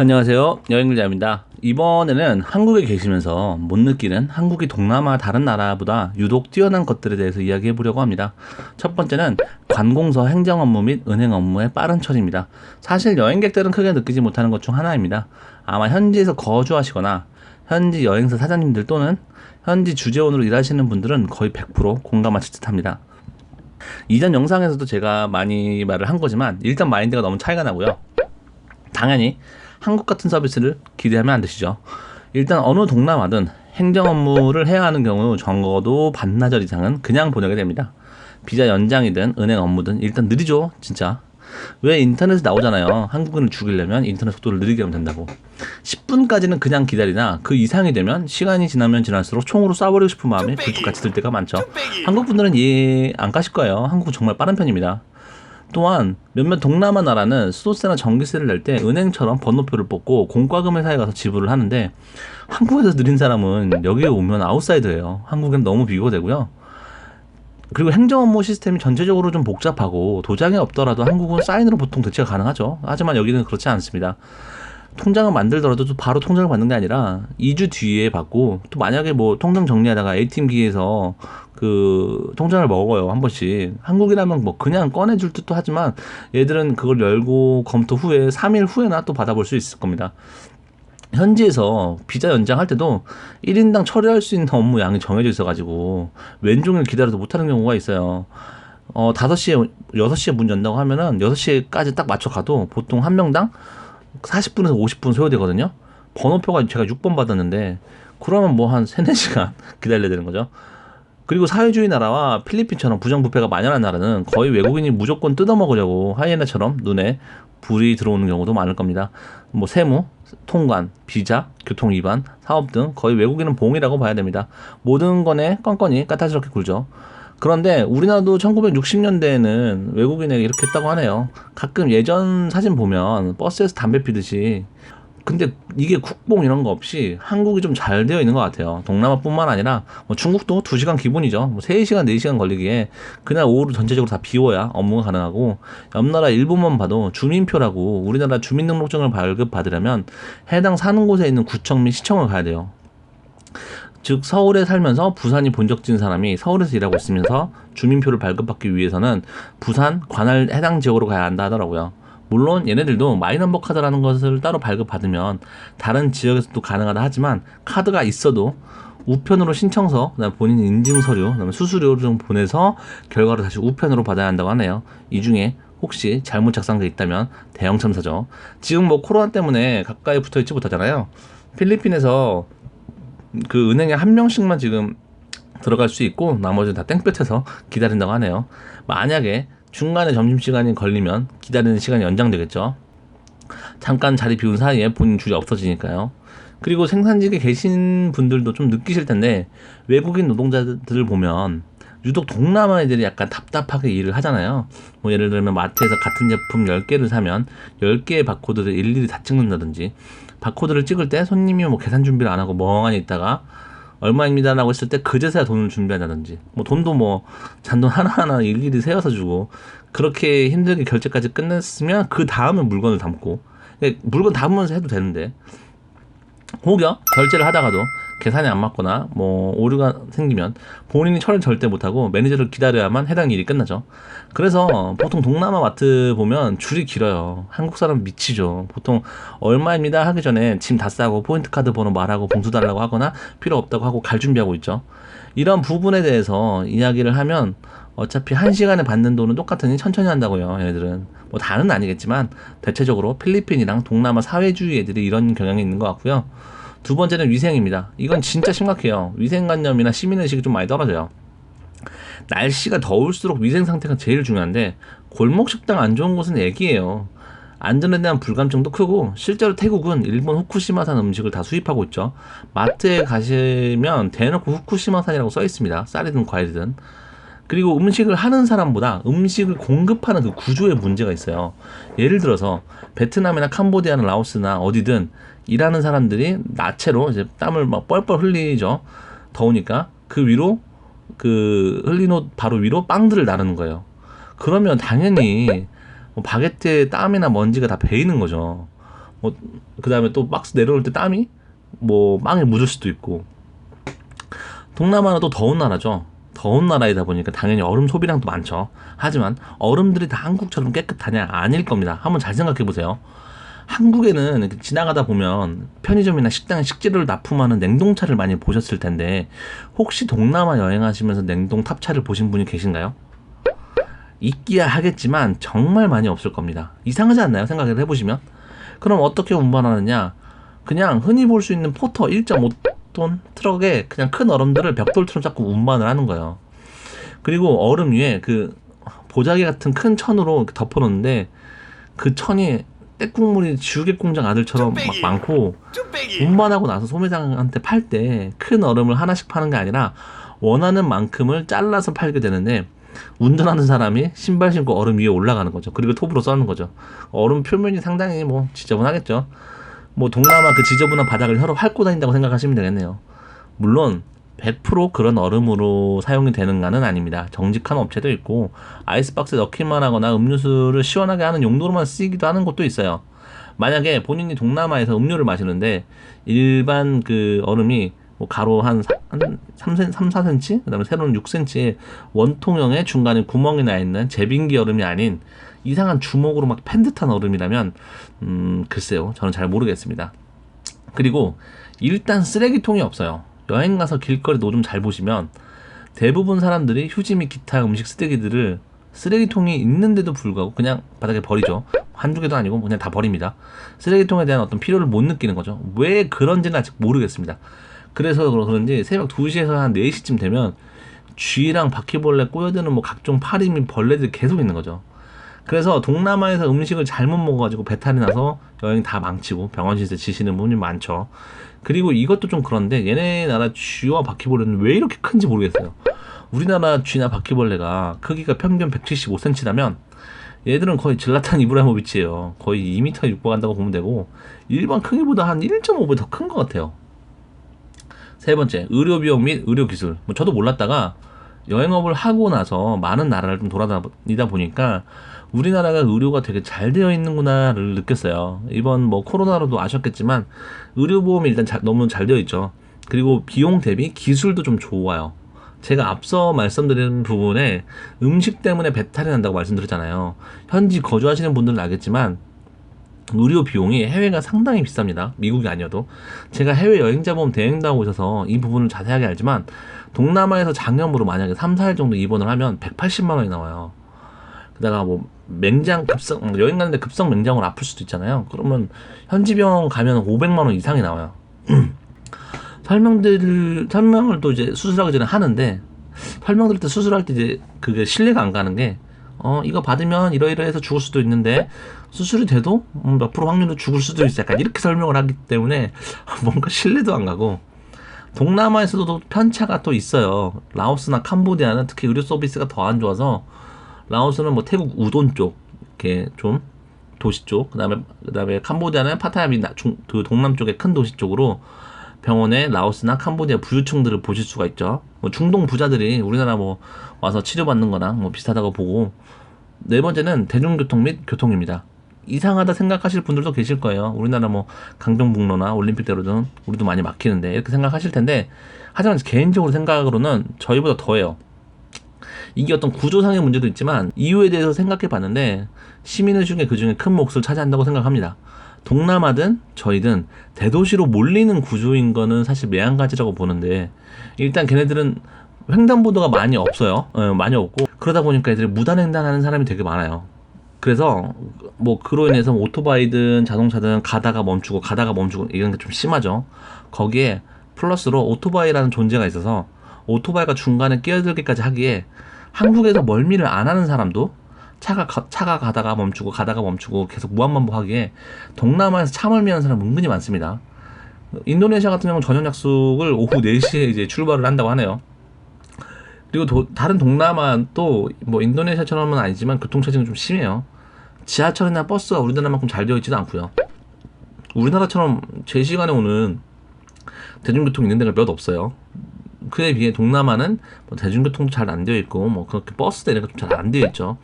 안녕하세요. 여행글자입니다. 이번에는 한국에 계시면서 못 느끼는 한국이 동남아 다른 나라보다 유독 뛰어난 것들에 대해서 이야기해 보려고 합니다. 첫 번째는 관공서 행정 업무 및 은행 업무의 빠른 처리입니다. 사실 여행객들은 크게 느끼지 못하는 것 중 하나입니다. 아마 현지에서 거주하시거나 현지 여행사 사장님들 또는 현지 주재원으로 일하시는 분들은 거의 100% 공감하실 듯합니다. 이전 영상에서도 제가 많이 말을 한 거지만 일단 마인드가 너무 차이가 나고요. 당연히 한국 같은 서비스를 기대하면 안 되시죠. 일단 어느 동남아든 행정 업무를 해야 하는 경우 적어도 반나절 이상은 그냥 보내게 됩니다. 비자 연장이든 은행 업무든 일단 느리죠, 진짜. 왜 인터넷에 나오잖아요. 한국인을 죽이려면 인터넷 속도를 느리게 하면 된다고. 10분까지는 그냥 기다리나 그 이상이 되면 시간이 지나면 지날수록 총으로 쏴버리고 싶은 마음이 굴뚝같이 들 때가 많죠. 한국 분들은 이해 안 가실 거예요. 한국은 정말 빠른 편입니다. 또한 몇몇 동남아 나라는 수도세나 전기세를 낼 때 은행처럼 번호표를 뽑고 공과금 회사에 가서 지불을 하는데, 한국에서 느린 사람은 여기에 오면 아웃사이더예요. 한국엔 너무 비교되고요. 그리고 행정 업무 시스템이 전체적으로 좀 복잡하고 도장이 없더라도 한국은 사인으로 보통 대체가 가능하죠. 하지만 여기는 그렇지 않습니다. 통장을 만들더라도 또 바로 통장을 받는 게 아니라 2주 뒤에 받고, 또 만약에 뭐 통장 정리하다가 ATM기에서 그 통장을 먹어요, 한 번씩. 한국이라면 뭐 그냥 꺼내줄 듯도 하지만 얘들은 그걸 열고 검토 후에 3일 후에나 또 받아볼 수 있을 겁니다. 현지에서 비자 연장할 때도 1인당 처리할 수 있는 업무 양이 정해져 있어가지고 왼종일 기다려도 못하는 경우가 있어요. 5시에, 6시에 문 연다고 하면은 6시까지 딱 맞춰 가도 보통 한 명당 40분에서 50분 소요되거든요. 번호표가 제가 6번 받았는데 그러면 뭐 한 3, 4시간 기다려야 되는 거죠. 그리고 사회주의 나라와 필리핀처럼 부정부패가 만연한 나라는 거의 외국인이 무조건 뜯어먹으려고 하이에나처럼 눈에 불이 들어오는 경우도 많을 겁니다. 뭐 세무, 통관, 비자, 교통 위반, 사업 등 거의 외국인은 봉이라고 봐야 됩니다. 모든 건에 건건이 까탈스럽게 굴죠. 그런데 우리나라도 1960년대에는 외국인에게 이렇게 했다고 하네요. 가끔 예전 사진 보면 버스에서 담배 피듯이. 근데 이게 국뽕 이런 거 없이 한국이 좀 잘 되어 있는 것 같아요. 동남아뿐만 아니라 뭐 중국도 2시간 기본이죠. 뭐 3시간, 4시간 걸리기에 그날 오후를 전체적으로 다 비워야 업무가 가능하고, 옆나라 일본만 봐도 주민표라고 우리나라 주민등록증을 발급받으려면 해당 사는 곳에 있는 구청 및 시청을 가야 돼요. 즉 서울에 살면서 부산이 본적지인 사람이 서울에서 일하고 있으면서 주민표를 발급받기 위해서는 부산 관할 해당 지역으로 가야 한다 하더라고요. 물론 얘네들도 마이넘버 카드라는 것을 따로 발급받으면 다른 지역에서도 가능하다 하지만, 카드가 있어도 우편으로 신청서, 그다음에 본인 인증 서류, 그다음에 수수료 좀 보내서 결과를 다시 우편으로 받아야 한다고 하네요. 이 중에 혹시 잘못 작성돼 있다면 대형 참사죠. 지금 뭐 코로나 때문에 가까이 붙어 있지 못하잖아요. 필리핀에서 그 은행에 한 명씩만 지금 들어갈 수 있고 나머지는 다 땡볕에서 기다린다고 하네요. 만약에 중간에 점심시간이 걸리면 기다리는 시간이 연장되겠죠. 잠깐 자리 비운 사이에 본인 줄이 없어지니까요. 그리고 생산직에 계신 분들도 좀 느끼실 텐데, 외국인 노동자들을 보면 유독 동남아 애들이 약간 답답하게 일을 하잖아요. 뭐 예를 들면 마트에서 같은 제품 10개를 사면 10개의 바코드를 일일이 다 찍는다든지, 바코드를 찍을 때 손님이 뭐 계산 준비를 안 하고 멍하니 있다가 얼마입니다 라고 했을 때 그제서야 돈을 준비한다든지, 뭐 돈도 뭐 잔돈 하나하나 일일이 세어서 주고, 그렇게 힘들게 결제까지 끝냈으면 그 다음에 물건을 담고, 물건 담으면서 해도 되는데 혹여 결제를 하다가도 계산이 안 맞거나 뭐 오류가 생기면 본인이 처리를 절대 못하고 매니저를 기다려야만 해당 일이 끝나죠. 그래서 보통 동남아 마트 보면 줄이 길어요. 한국 사람 미치죠. 보통 얼마입니다 하기 전에 짐 다 싸고 포인트 카드 번호 말하고 봉투 달라고 하거나 필요 없다고 하고 갈 준비하고 있죠. 이런 부분에 대해서 이야기를 하면 어차피 1시간에 받는 돈은 똑같으니 천천히 한다고요. 얘네들은 뭐 다는 아니겠지만 대체적으로 필리핀이랑 동남아 사회주의 애들이 이런 경향이 있는 것 같고요. 두 번째는 위생입니다. 이건 진짜 심각해요. 위생관념이나 시민의식이 좀 많이 떨어져요. 날씨가 더울수록 위생 상태가 제일 중요한데, 골목 식당 안 좋은 곳은 애기예요. 안전에 대한 불감증도 크고, 실제로 태국은 일본 후쿠시마산 음식을 다 수입하고 있죠. 마트에 가시면 대놓고 후쿠시마산이라고 써 있습니다. 쌀이든 과일이든. 그리고 음식을 하는 사람보다 음식을 공급하는 그 구조에 문제가 있어요. 예를 들어서 베트남이나 캄보디아나 라오스나 어디든 일하는 사람들이 나체로 이제 땀을 막 뻘뻘 흘리죠. 더우니까 그 위로, 그 흘린 옷 바로 위로 빵들을 나르는 거예요. 그러면 당연히 뭐 바게트에 땀이나 먼지가 다 배이는 거죠. 그 다음에 또 박스 내려올 때 땀이 뭐 빵에 묻을 수도 있고. 동남아는 또 더운 나라죠. 더운 나라이다 보니까 당연히 얼음 소비량도 많죠. 하지만 얼음들이 다 한국처럼 깨끗하냐? 아닐 겁니다. 한번 잘 생각해 보세요. 한국에는 이렇게 지나가다 보면 편의점이나 식당에 식재료를 납품하는 냉동차를 많이 보셨을 텐데, 혹시 동남아 여행하시면서 냉동 탑차를 보신 분이 계신가요? 있기야 하겠지만 정말 많이 없을 겁니다. 이상하지 않나요? 생각을 해보시면. 그럼 어떻게 운반하느냐? 그냥 흔히 볼 수 있는 포터 1.5톤 트럭에 그냥 큰 얼음들을 벽돌처럼 자꾸 운반을 하는 거예요. 그리고 얼음 위에 그 보자기 같은 큰 천으로 이렇게 덮어놓는데, 그 천이 때국물이 지우개공장 아들처럼 막 많고, 운반하고 나서 소매상한테 팔 때 큰 얼음을 하나씩 파는 게 아니라 원하는 만큼을 잘라서 팔게 되는데, 운전하는 사람이 신발 신고 얼음 위에 올라가는 거죠. 그리고 톱으로 써는 거죠. 얼음 표면이 상당히 뭐 지저분하겠죠. 뭐 동남아 그 지저분한 바닥을 혀로 핥고 다닌다고 생각하시면 되겠네요. 물론 100% 그런 얼음으로 사용이 되는가는 아닙니다. 정직한 업체도 있고 아이스박스에 넣기만 하거나 음료수를 시원하게 하는 용도로만 쓰이기도 하는 곳도 있어요. 만약에 본인이 동남아에서 음료를 마시는데 일반 그 얼음이 뭐 가로 한 3, 4cm, 그 다음에 세로는 6cm의 원통형의 중간에 구멍이 나 있는 제빙기 얼음이 아닌 이상한 주먹으로 막 팬 듯한 얼음이라면 글쎄요, 저는 잘 모르겠습니다. 그리고 일단 쓰레기통이 없어요. 여행 가서 길거리 노좀 잘 보시면 대부분 사람들이 휴지 및 기타 음식 쓰레기들을 쓰레기통이 있는데도 불구하고 그냥 바닥에 버리죠. 한두 개도 아니고 그냥 다 버립니다. 쓰레기통에 대한 어떤 필요를 못 느끼는 거죠. 왜 그런지는 아직 모르겠습니다. 그래서 그런지 새벽 2시에서 한 4시쯤 되면 쥐랑 바퀴벌레 꼬여드는 뭐 각종 파리 및 벌레들이 계속 있는 거죠. 그래서 동남아에서 음식을 잘못 먹어가지고 배탈이 나서 여행 다 망치고 병원 시세 지시는 분이 많죠. 그리고 이것도 좀 그런데 얘네 나라 쥐와 바퀴벌레는 왜 이렇게 큰지 모르겠어요. 우리나라 쥐나 바퀴벌레가 크기가 평균 175cm라면 얘들은 거의 질라탄 이브라히모비치예요. 거의 2m 육박한다고 보면 되고 일반 크기보다 한 1.5배 더 큰 것 같아요. 세 번째, 의료 비용 및 의료 기술. 뭐 저도 몰랐다가 여행업을 하고 나서 많은 나라를 좀 돌아다니다 보니까 우리나라가 의료가 되게 잘 되어 있는구나를 느꼈어요. 이번 뭐 코로나로도 아셨겠지만 의료보험이 일단 너무 잘 되어 있죠. 그리고 비용 대비 기술도 좀 좋아요. 제가 앞서 말씀드린 부분에 음식 때문에 배탈이 난다고 말씀드렸잖아요. 현지 거주하시는 분들은 알겠지만 의료 비용이 해외가 상당히 비쌉니다. 미국이 아니어도. 제가 해외 여행자보험 대행도 하고 있어서 이 부분을 자세하게 알지만 동남아에서 장염으로 만약에 3, 4일 정도 입원을 하면 180만 원이 나와요. 게다가 뭐 맹장 급성 여행 가는데 급성 맹장으로 아플 수도 있잖아요. 그러면 현지 병원 가면 500만 원 이상이 나와요. 설명을 또 이제 수술하기 전에 하는데, 설명드릴 때 수술할 때 이제 그게 신뢰가 안 가는 게, 이거 받으면 이러이러해서 죽을 수도 있는데 수술이 돼도 몇 프로 확률로 죽을 수도 있어, 약간 이렇게 설명을 하기 때문에 뭔가 신뢰도 안 가고. 동남아에서도 편차가 또 있어요. 라오스나 캄보디아는 특히 의료 서비스가 더 안 좋아서, 라오스는 뭐 태국 우돈 쪽 이렇게 좀 도시 쪽, 그다음에 캄보디아는 파타야 및 그 동남 쪽의 큰 도시 쪽으로 병원에 라오스나 캄보디아 부유층들을 보실 수가 있죠. 뭐 중동 부자들이 우리나라 뭐 와서 치료받는 거랑 뭐 비슷하다고 보고. 네 번째는 대중교통 및 교통입니다. 이상하다 생각하실 분들도 계실 거예요. 우리나라 뭐 강정북로나 올림픽대로는 우리도 많이 막히는데 이렇게 생각하실 텐데, 하지만 개인적으로 생각으로는 저희보다 더해요. 이게 어떤 구조상의 문제도 있지만 이유에 대해서 생각해 봤는데 시민의식의 그중에 큰 몫을 차지한다고 생각합니다. 동남아든 저희든 대도시로 몰리는 구조인 거는 사실 매한가지라고 보는데, 일단 걔네들은 횡단보도가 많이 없어요. 많이 없고, 그러다 보니까 애들이 무단횡단하는 사람이 되게 많아요. 그래서 뭐 그로 인해서 오토바이든 자동차든 가다가 멈추고 이런 게 좀 심하죠. 거기에 플러스로 오토바이라는 존재가 있어서 오토바이가 중간에 끼어들기까지 하기에 한국에서 멀미를 안 하는 사람도 차가 가다가 멈추고 계속 무한반복하기에 동남아에서 차 멀미하는 사람 은근히 많습니다. 인도네시아 같은 경우는 저녁 약속을 오후 4시에 이제 출발을 한다고 하네요. 그리고 다른 동남아도 뭐 인도네시아처럼은 아니지만 교통체증이 좀 심해요. 지하철이나 버스가 우리나라만큼 잘 되어 있지도 않고요. 우리나라처럼 제 시간에 오는 대중교통 있는 데가 몇 없어요. 그에 비해 동남아는 뭐 대중교통도 잘 안 되어 있고 뭐 그렇게 버스 대리가 좀 잘 안 되어 있죠.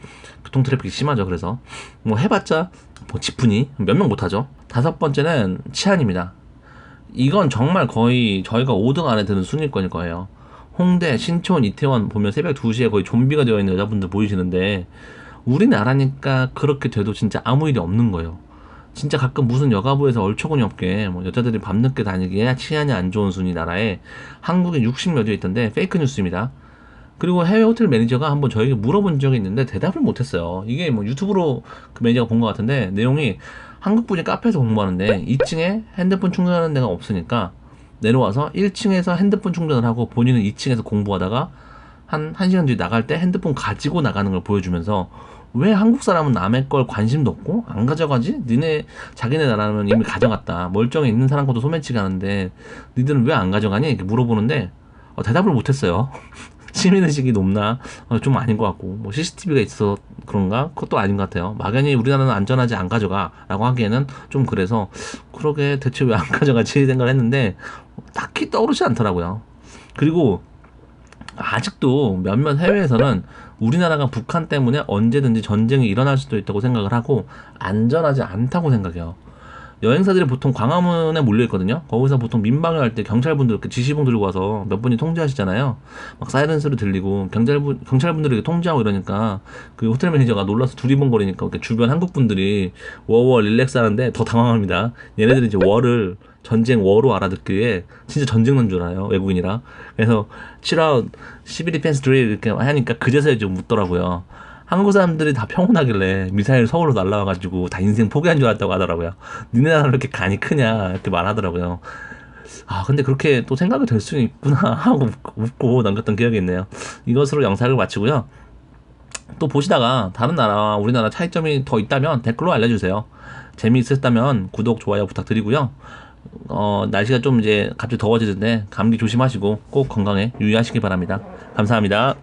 교통 트래픽이 심하죠. 그래서 뭐 해봤자 뭐 지프니 몇 명 못하죠. 다섯 번째는 치안입니다. 이건 정말 거의 저희가 5등 안에 드는 순위권일 거예요. 홍대, 신촌, 이태원 보면 새벽 2시에 거의 좀비가 되어 있는 여자분들 보이시는데 우리나라니까 그렇게 돼도 진짜 아무 일이 없는 거예요. 진짜 가끔 무슨 여가부에서 얼처구니 없게 뭐 여자들이 밤늦게 다니기에 치안이 안 좋은 순위 나라에 한국에 60몇 개 있던데 페이크 뉴스입니다. 그리고 해외 호텔 매니저가 한번 저에게 물어본 적이 있는데 대답을 못했어요. 이게 뭐 유튜브로 그 매니저가 본 것 같은데 내용이 한국 분이 카페에서 공부하는데 2층에 핸드폰 충전하는 데가 없으니까 내려와서 1층에서 핸드폰 충전을 하고 본인은 2층에서 공부하다가 한 1시간 뒤에 나갈 때 핸드폰 가지고 나가는 걸 보여주면서 왜 한국 사람은 남의 걸 관심도 없고 안 가져가지? 니네 자기네 나라면 이미 가져갔다. 멀쩡히 있는 사람 것도 소매치기 하는데 니들은 왜 안 가져가니? 이렇게 물어보는데 대답을 못했어요. 시민의식이 높나? 좀 아닌 것 같고 뭐 CCTV가 있어서 그런가? 그것도 아닌 것 같아요. 막연히 우리나라는 안전하지 안 가져가 라고 하기에는 좀 그래서 그러게 대체 왜 안 가져가지 생각을 했는데 딱히 떠오르지 않더라고요. 그리고 아직도 몇몇 해외에서는 우리나라가 북한 때문에 언제든지 전쟁이 일어날 수도 있다고 생각을 하고 안전하지 않다고 생각해요. 여행사들이 보통 광화문에 몰려있거든요. 거기서 보통 민방위 할 때 경찰분들 이렇게 지시봉 들고 와서 몇 분이 통제하시잖아요. 막 사이렌 소리 들리고 경찰분들이 통제하고 이러니까 그 호텔 매니저가 놀라서 두리번거리니까 이렇게 주변 한국분들이 워워 릴렉스 하는데 더 당황합니다. 얘네들이 이제 워를 전쟁 워로 알아듣기에 진짜 전쟁 난 줄 알아요. 외국인이라. 그래서 7아웃 11이 펜스 드릴 이렇게 하니까 그제서야 좀 묻더라고요. 한국 사람들이 다 평온하길래 미사일 서울로 날라와가지고 다 인생 포기한 줄 알았다고 하더라고요. 니네 나라 왜 이렇게 간이 크냐 이렇게 말하더라고요. 근데 그렇게 또 생각이 될 수는 있구나 하고 웃고 남겼던 기억이 있네요. 이것으로 영상을 마치고요. 또 보시다가 다른 나라와 우리나라 차이점이 더 있다면 댓글로 알려주세요. 재미있었다면 구독, 좋아요 부탁드리고요. 날씨가 좀 이제 갑자기 더워지는데 감기 조심하시고 꼭 건강에 유의하시기 바랍니다. 감사합니다.